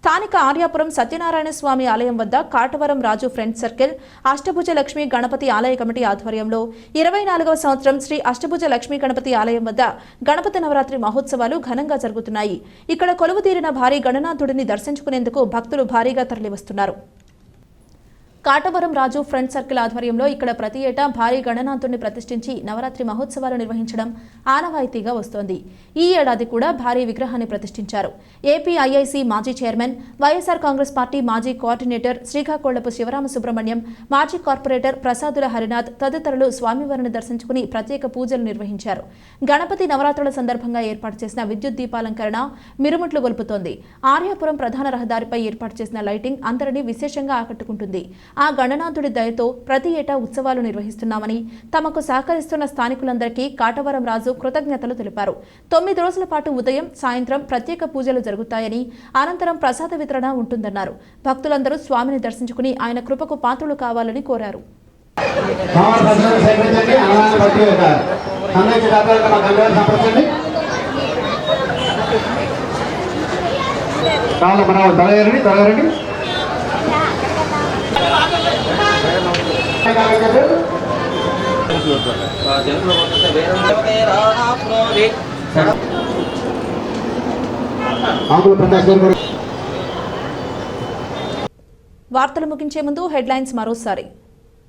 స్థానిక ఆర్యాపురం సత్యనారాయణ స్వామి ఆలయం వద్ద కాటవరం రాజు ఫ్రెండ్స్ సర్కిల్ అష్టభుజ లక్ష్మీ గణపతి ఆలయ కమిటీ ఆధ్వర్యంలో 24వ సంవత్సరం శ్రీ అష్టభుజ లక్ష్మీ గణపతి ఆలయం వద్ద గణపతి నవరాత్రి మహోత్సవాలు ఘనంగా జరుగుతున్నాయి. ఇక్కడ కొలువుతీరిన భారీ గణనాథుడిని దర్శించుకునేందుకు భక్తులు భారీగా తరలివస్తున్నారు. కాటవరం రాజు ఫ్రెండ్ సర్కిల్ ఆధ్వర్యంలో ఇక్కడ ప్రతి ఏటా భారీ గణనాథుడిని ప్రతిష్ఠించి నవరాత్రి మహోత్సవాలు నిర్వహించడం ఆనవాయితీగా వస్తోంది. ఈ ఏడాది కూడా భారీ విగ్రహాన్ని ప్రతిష్ఠించారు. ఏపీఐఐసి మాజీ చైర్మన్, వైఎస్ఆర్ కాంగ్రెస్ పార్టీ మాజీ కోఆర్డినేటర్ శ్రీకాకుళపు శివరామ సుబ్రహ్మణ్యం, మాజీ కార్పొరేటర్ ప్రసాదుల హరినాథ్ తదితరులు స్వామివారిని దర్శించుకుని ప్రత్యేక పూజలు నిర్వహించారు. గణపతి నవరాత్రుల సందర్భంగా ఏర్పాటు చేసిన విద్యుత్ దీపాలంకరణ మిరుముట్లు గొల్పుతోంది. ఆర్యాపురం ప్రధాన రహదారిపై ఏర్పాటు చేసిన లైటింగ్ అందరినీ విశేషంగా ఆకట్టుకుంటుంది. ఆ గణనాథుడి దయతో ప్రతి ఏటా ఉత్సవాలు నిర్వహిస్తున్నామని, తమకు సహకరిస్తున్న స్థానికులందరికీ కాటవరం రాజు కృతజ్ఞతలు తెలిపారు. 9 రోజుల పాటు ఉదయం, సాయంత్రం ప్రత్యేక పూజలు జరుగుతాయని, అనంతరం ప్రసాద వితరణ ఉంటుందన్నారు. భక్తులందరూ స్వామిని దర్శించుకుని ఆయన కృపకు పాత్రులు కావాలని కోరారు. వార్తలు ముగించే ముందు హెడ్లైన్స్ మరోసారి.